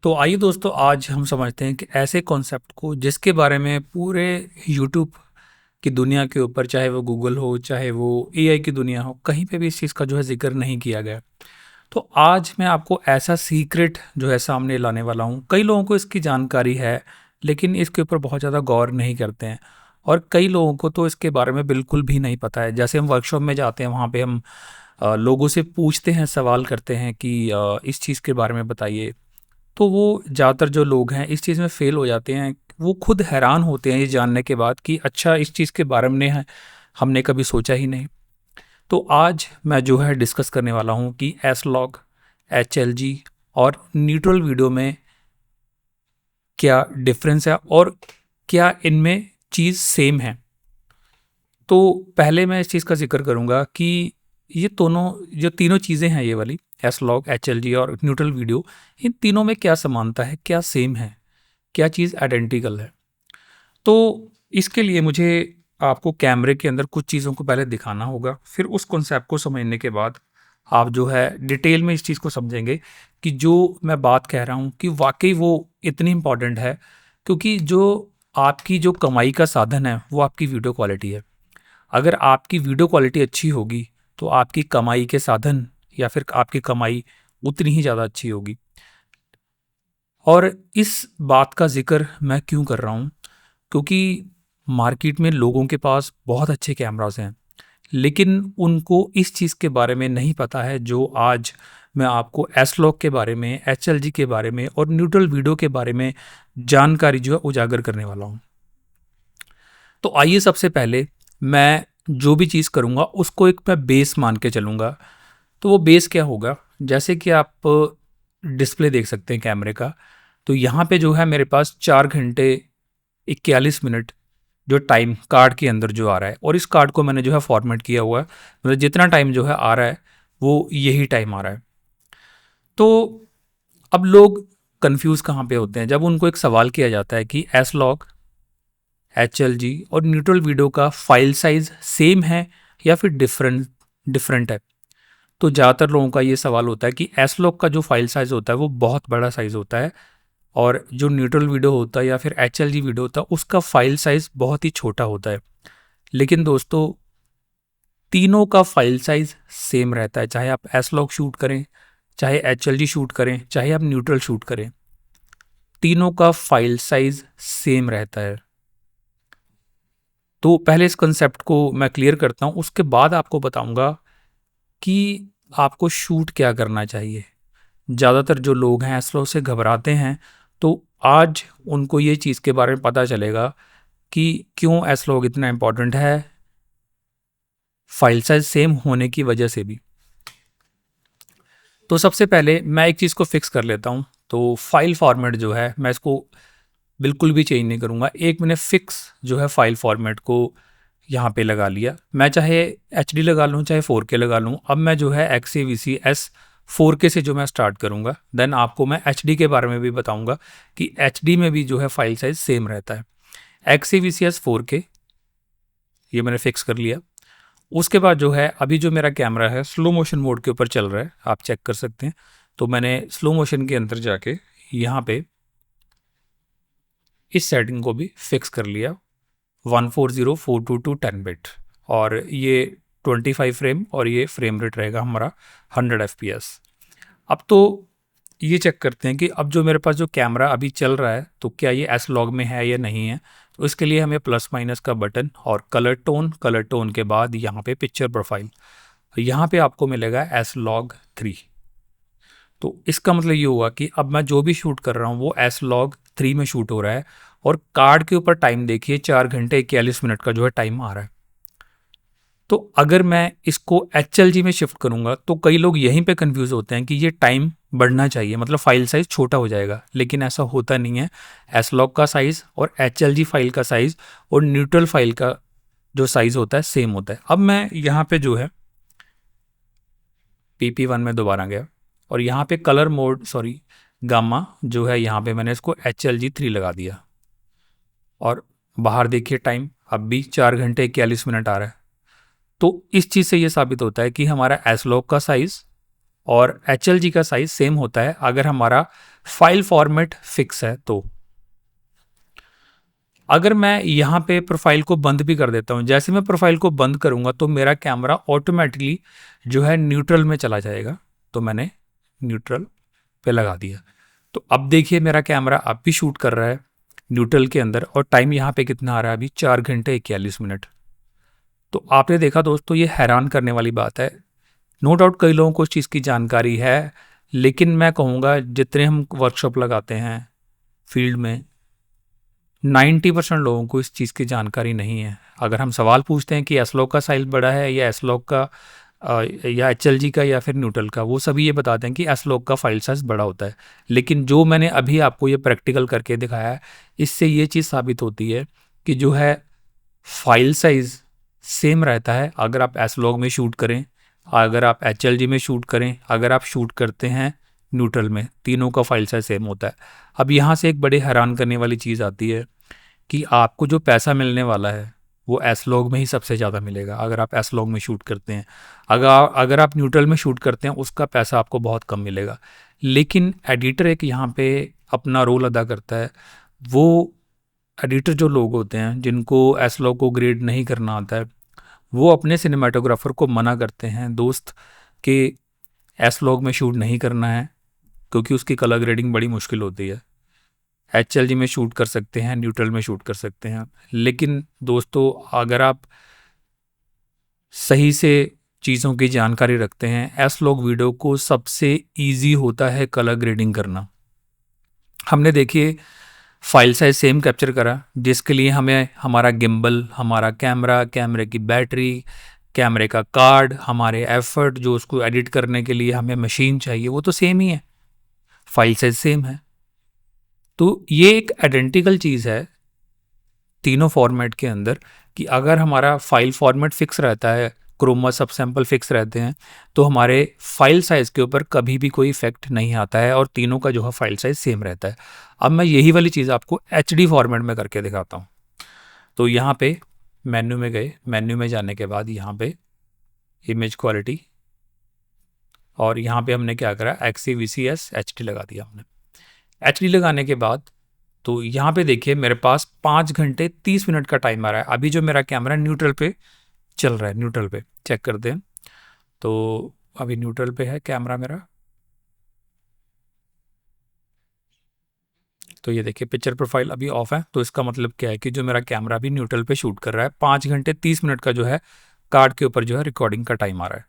तो आइए दोस्तों, आज हम समझते हैं कि ऐसे कॉन्सेप्ट को जिसके बारे में पूरे यूट्यूब की दुनिया के ऊपर, चाहे वो गूगल हो, चाहे वो एआई की दुनिया हो, कहीं पे भी इस चीज़ का जो है जिक्र नहीं किया गया। तो आज मैं आपको ऐसा सीक्रेट जो है सामने लाने वाला हूँ। कई लोगों को इसकी जानकारी है, लेकिन इसके ऊपर बहुत ज़्यादा गौर नहीं करते हैं। और कई लोगों को तो इसके बारे में बिल्कुल भी नहीं पता है। जैसे हम वर्कशॉप में जाते हैं, वहाँ पे हम लोगों से पूछते हैं, सवाल करते हैं कि इस चीज़ के बारे में बताइए। तो वो ज़्यादातर जो लोग हैं इस चीज़ में फ़ेल हो जाते हैं। वो खुद हैरान होते हैं ये जानने के बाद कि अच्छा, इस चीज़ के बारे में हमने कभी सोचा ही नहीं। तो आज मैं जो है डिस्कस करने वाला हूँ कि एस-लॉग, एच-एल-जी और न्यूट्रल वीडियो में क्या डिफरेंस है और क्या इनमें चीज़ सेम है। तो पहले मैं इस चीज़ का ज़िक्र करूँगा कि ये दोनों जो तीनों चीज़ें हैं, ये वाली एस-लॉग, एच-एल-जी और न्यूट्रल वीडियो, इन तीनों में क्या समानता है, क्या सेम है, क्या चीज़ आइडेंटिकल है। तो इसके लिए मुझे आपको कैमरे के अंदर कुछ चीज़ों को पहले दिखाना होगा। फिर उस कॉन्सेप्ट को समझने के बाद आप जो है डिटेल में इस चीज़ को समझेंगे कि जो मैं बात कह रहा हूँ कि वाकई वो इतनी इम्पॉर्टेंट है। क्योंकि जो आपकी जो कमाई का साधन है वो आपकी वीडियो क्वालिटी है। अगर आपकी वीडियो क्वालिटी अच्छी होगी तो आपकी कमाई के साधन या फिर आपकी कमाई उतनी ही ज़्यादा अच्छी होगी। और इस बात का जिक्र मैं क्यों कर रहा हूँ, क्योंकि मार्केट में लोगों के पास बहुत अच्छे कैमरास हैं, लेकिन उनको इस चीज़ के बारे में नहीं पता है जो आज मैं आपको एस-लॉग के बारे में, एच-एल-जी के बारे में और न्यूट्रल वीडियो के बारे में जानकारी जो है उजागर करने वाला हूँ। तो आइए, सबसे पहले मैं जो भी चीज़ करूँगा उसको एक मैं बेस मान के चलूँगा। तो वो बेस क्या होगा, जैसे कि आप डिस्प्ले देख सकते हैं कैमरे का। तो यहाँ पे जो है मेरे पास 4 घंटे 41 मिनट जो टाइम कार्ड के अंदर जो आ रहा है, और इस कार्ड को मैंने जो है फॉर्मेट किया हुआ है। मतलब जितना टाइम जो है आ रहा है वो यही टाइम आ रहा है। तो अब लोग कंफ्यूज कहाँ पे होते हैं जब उनको एक सवाल किया जाता है कि एस-लॉग, एच-एल-जी और न्यूट्रल वीडियो का फाइल साइज सेम है या फिर डिफरेंट डिफरेंट है। तो ज़्यादातर लोगों का ये सवाल होता है कि एस-लॉग का जो फाइल साइज़ होता है वो बहुत बड़ा साइज़ होता है, और जो न्यूट्रल वीडियो होता है या फिर एच-एल-जी वीडियो होता है उसका फाइल साइज़ बहुत ही छोटा होता है। लेकिन दोस्तों, तीनों का फाइल साइज़ सेम रहता है। चाहे आप एस-लॉग शूट करें, चाहे एच-एल-जी शूट करें, चाहे आप न्यूट्रल शूट करें, तीनों का फाइल साइज़ सेम रहता है। तो पहले इस कंसेप्ट को मैं क्लियर करता हूँ, उसके बाद आपको बताऊँगा कि आपको शूट क्या करना चाहिए। ज़्यादातर जो लोग हैं एस-लॉग से घबराते हैं, तो आज उनको ये चीज़ के बारे में पता चलेगा कि क्यों एस-लॉग इतना इम्पोर्टेंट है, फाइल साइज सेम होने की वजह से भी। तो सबसे पहले मैं एक चीज़ को फिक्स कर लेता हूँ। तो फाइल फॉर्मेट जो है मैं इसको बिल्कुल भी चेंज नहीं करूँगा। एक मैंने फिक्स जो है फाइल फॉर्मेट को यहाँ पे लगा लिया। मैं चाहे एचडी लगा लूँ, चाहे 4K लगा लूँ। अब मैं जो है XAVC-S 4K से जो मैं स्टार्ट करूँगा, देन आपको मैं एचडी के बारे में भी बताऊँगा कि एचडी में भी जो है फाइल साइज सेम रहता है। XAVC-S 4K ये मैंने फिक्स कर लिया। उसके बाद जो है अभी जो मेरा कैमरा है स्लो मोशन मोड के ऊपर चल रहा है, आप चेक कर सकते हैं। तो मैंने स्लो मोशन के अंदर जाके यहाँ पे इस सेटिंग को भी फिक्स कर लिया, 140422 10 बिट, और ये 25 फ्रेम और ये फ्रेम रेट रहेगा हमारा 100 FPS। अब तो ये चेक करते हैं कि अब जो मेरे पास जो कैमरा अभी चल रहा है तो क्या ये एस-लॉग में है या नहीं है। तो इसके लिए हमें प्लस माइनस का बटन और कलर टोन के बाद यहाँ पे पिक्चर प्रोफाइल, यहाँ पे आपको मिलेगा एस-लॉग 3। तो इसका मतलब ये हुआ कि अब मैं जो भी शूट कर रहा हूँ वो एस-लॉग 3 में शूट हो रहा है। और कार्ड के ऊपर टाइम देखिए, 4 घंटे 41 मिनट का जो है टाइम आ रहा है। तो अगर मैं इसको एच-एल-जी में शिफ्ट करूंगा तो कई लोग यहीं पे कंफ्यूज होते हैं कि ये टाइम बढ़ना चाहिए, मतलब फाइल साइज छोटा हो जाएगा, लेकिन ऐसा होता नहीं है। एस-लॉग का साइज और एच-एल-जी फाइल का साइज और न्यूट्रल फाइल का जो साइज होता है सेम होता है। अब मैं यहाँ पे जो है PP1 में दोबारा गया और यहाँ पे कलर मोड गामा जो है, यहाँ पे मैंने इसको HLG3 लगा दिया, और बाहर देखिए टाइम अब भी 4 घंटे 41 मिनट आ रहा है। तो इस चीज़ से ये साबित होता है कि हमारा एस-लॉग का साइज़ और HLG का साइज़ सेम होता है अगर हमारा फाइल फॉर्मेट फिक्स है। तो अगर मैं यहाँ पे प्रोफाइल को बंद भी कर देता हूँ, जैसे मैं प्रोफाइल को बंद करूँगा तो मेरा कैमरा ऑटोमेटिकली जो है न्यूट्रल में चला जाएगा। तो मैंने न्यूट्रल पे लगा दिया। तो अब देखिए मेरा कैमरा अब भी शूट कर रहा है न्यूट्रल के अंदर, और टाइम यहाँ पे कितना आ रहा है अभी, 4 घंटे 41 मिनट। तो आपने देखा दोस्तों, ये हैरान करने वाली बात है। नो डाउट कई लोगों को इस चीज़ की जानकारी है, लेकिन मैं कहूँगा जितने हम वर्कशॉप लगाते हैं फील्ड में, 90% लोगों को इस चीज़ की जानकारी नहीं है। अगर हम सवाल पूछते हैं कि एसलॉग का साइज़ बड़ा है या एसलॉग का या एचएलजी का या फिर न्यूट्रल का, वो सभी ये बताते हैं कि एसलॉग का फाइल साइज़ बड़ा होता है। लेकिन जो मैंने अभी आपको ये प्रैक्टिकल करके दिखाया है, इससे ये चीज़ साबित होती है कि जो है फाइल साइज़ सेम रहता है। अगर आप एसलॉग में शूट करें, अगर आप एचएलजी में शूट करें, अगर आप शूट करते हैं न्यूट्रल में, तीनों का फाइल साइज़ सेम होता है। अब यहाँ से एक बड़े हैरान करने वाली चीज़ आती है कि आपको जो पैसा मिलने वाला है वो एसलॉग में ही सबसे ज़्यादा मिलेगा। अगर आप एसलॉग में शूट करते हैं, अगर आप न्यूट्रल में शूट करते हैं, उसका पैसा आपको बहुत कम मिलेगा। लेकिन एडिटर एक यहाँ पे अपना रोल अदा करता है। वो एडिटर जो लोग होते हैं जिनको एसलॉग को ग्रेड नहीं करना आता है, वो अपने सिनेमाटोग्राफर को मना करते हैं, दोस्त कि एसलॉग में शूट नहीं करना है, क्योंकि उसकी कलर ग्रेडिंग बड़ी मुश्किल होती है। एचएलजी में शूट कर सकते हैं, न्यूट्रल में शूट कर सकते हैं। लेकिन दोस्तों, अगर आप सही से चीज़ों की जानकारी रखते हैं, एसलॉग वीडियो को सबसे इजी होता है कलर ग्रेडिंग करना। हमने देखिए फाइल साइज सेम कैप्चर करा, जिसके लिए हमें हमारा गिम्बल, हमारा कैमरा, कैमरे की बैटरी, कैमरे का कार्ड, हमारे एफर्ट जो उसको एडिट करने के लिए हमें मशीन चाहिए, वो तो सेम ही है, फाइल साइज सेम है। तो ये एक आइडेंटिकल चीज़ है तीनों फॉर्मेट के अंदर, कि अगर हमारा फाइल फॉर्मेट फिक्स रहता है, क्रोमा सब सैंपल फिक्स रहते हैं, तो हमारे फाइल साइज़ के ऊपर कभी भी कोई इफेक्ट नहीं आता है, और तीनों का जो है फाइल साइज़ सेम रहता है। अब मैं यही वाली चीज़ आपको एचडी फॉर्मेट में करके दिखाता हूँ। तो यहाँ पे मेन्यू में गए, मेन्यू में जाने के बाद यहाँ पे इमेज क्वालिटी, और यहाँ पे हमने क्या करा, XCVCS HD लगा दिया हमने। HD लगाने के बाद तो यहाँ पे देखिए मेरे पास 5 घंटे 30 मिनट का टाइम आ रहा है। अभी जो मेरा कैमरा न्यूट्रल पे चल रहा है, न्यूट्रल पे चेक करते हैं। तो अभी न्यूट्रल पे है कैमरा मेरा। तो ये देखिए पिक्चर प्रोफाइल अभी ऑफ है, तो इसका मतलब क्या है कि जो मेरा कैमरा भी न्यूट्रल पे शूट कर रहा है। 5 घंटे 30 मिनट का जो है कार्ड के ऊपर जो है रिकॉर्डिंग का टाइम आ रहा है।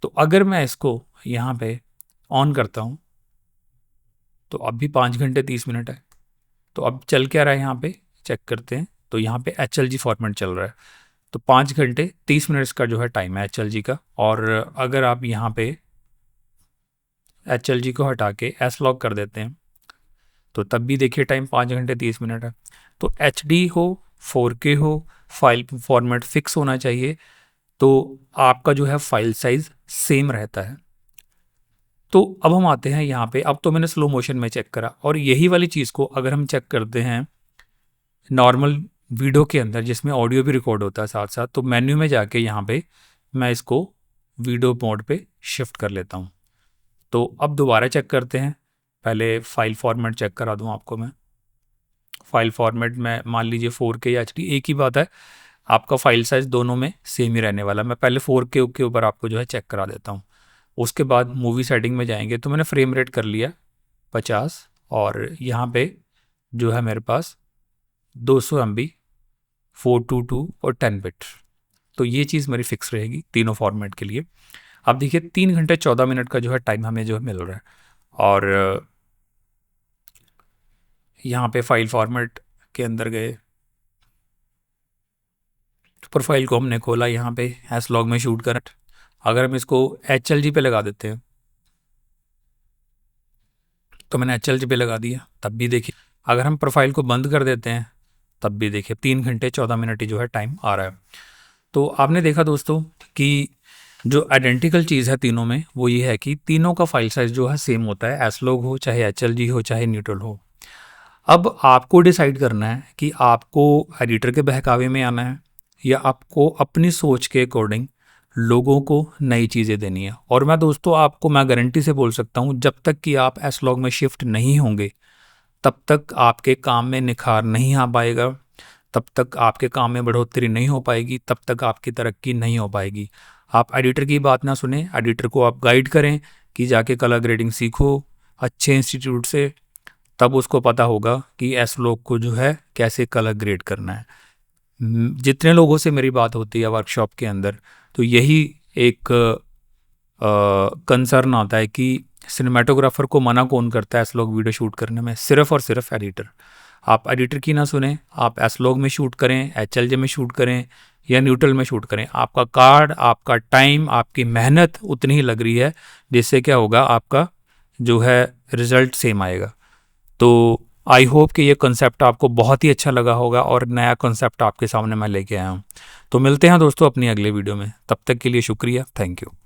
तो अगर मैं इसको यहाँ पे ऑन करता हूँ तो अब भी 5 घंटे 30 मिनट है। तो अब चल क्या रहा है यहाँ पे चेक करते हैं। तो यहाँ पे HLG फॉर्मेट चल रहा है। तो 5 घंटे 30 मिनट्स का जो है टाइम है HLG का। और अगर आप यहाँ पे HLG को हटा के S-Log कर देते हैं तो तब भी देखिए टाइम 5 घंटे 30 मिनट है। तो HD हो, 4K हो, फाइल फॉर्मेट फिक्स होना चाहिए, तो आपका जो है फाइल साइज सेम रहता है। तो अब हम आते हैं यहाँ पे। अब तो मैंने स्लो मोशन में चेक करा, और यही वाली चीज़ को अगर हम चेक करते हैं नॉर्मल वीडियो के अंदर, जिसमें ऑडियो भी रिकॉर्ड होता है साथ साथ, तो मेन्यू में जाके यहाँ पे मैं इसको वीडियो मोड पे शिफ्ट कर लेता हूँ। तो अब दोबारा चेक करते हैं। पहले फाइल फॉर्मेट चेक करा दूँ आपको मैं। फाइल फॉर्मेट में मान लीजिए 4K या HD, एक ही बात है, आपका फाइल साइज़ दोनों में सेम ही रहने वाला। मैं पहले 4K के ऊपर आपको जो है चेक करा देता हूँ। उसके बाद मूवी सेटिंग में जाएंगे, तो मैंने फ्रेम रेट कर लिया 50, और यहाँ पे जो है मेरे पास 200 MB 422 और 10 बिट। तो ये चीज़ मेरी फिक्स रहेगी तीनों फॉर्मेट के लिए। अब देखिए 3 घंटे 14 मिनट का जो है टाइम हमें जो है मिल रहा है। और यहाँ पे फाइल फॉर्मेट के अंदर गए, प्रोफाइल को हमने खोला, यहाँ पे S-Log में शूट कर। अगर हम इसको HLG पे लगा देते हैं, तो मैंने HLG पे लगा दिया, तब भी देखिए अगर हम प्रोफाइल को बंद कर देते हैं तब भी देखिए 3 घंटे 14 मिनट ही जो है टाइम आ रहा है। तो आपने देखा दोस्तों कि जो आइडेंटिकल चीज़ है तीनों में, वो ये है कि तीनों का फाइल साइज़ जो है सेम होता है, S-Log हो चाहे HLG हो चाहे न्यूट्रल हो। अब आपको डिसाइड करना है कि आपको एडिटर के बहकावे में आना है, या आपको अपनी सोच के अकॉर्डिंग लोगों को नई चीज़ें देनी है। और मैं दोस्तों आपको मैं गारंटी से बोल सकता हूँ, जब तक कि आप एसलॉग में शिफ्ट नहीं होंगे तब तक आपके काम में निखार नहीं आ पाएगा, तब तक आपके काम में बढ़ोतरी नहीं हो पाएगी, तब तक आपकी तरक्की नहीं हो पाएगी। आप एडिटर की बात ना सुने, एडिटर को आप गाइड करें कि जाके कलर ग्रेडिंग सीखो अच्छे इंस्टीट्यूट से, तब उसको पता होगा कि एसलॉग को जो है कैसे कलर ग्रेड करना है। जितने लोगों से मेरी बात होती है वर्कशॉप के अंदर, तो यही एक कंसर्न आता है कि सिनेमाटोग्राफर को मना कौन करता है एसलॉग वीडियो शूट करने में, सिर्फ और सिर्फ एडिटर। आप एडिटर की ना सुने, आप एसलॉग में शूट करें, एचएलजे में शूट करें या न्यूट्रल में शूट करें, आपका कार्ड, आपका टाइम, आपकी मेहनत उतनी ही लग रही है, जिससे क्या होगा, आपका जो है रिजल्ट सेम आएगा। तो आई होप कि ये कंसेप्ट आपको बहुत ही अच्छा लगा होगा और नया कंसेप्ट आपके सामने मैं लेके आया हूँ। तो मिलते हैं दोस्तों अपनी अगले वीडियो में, तब तक के लिए शुक्रिया, थैंक यू।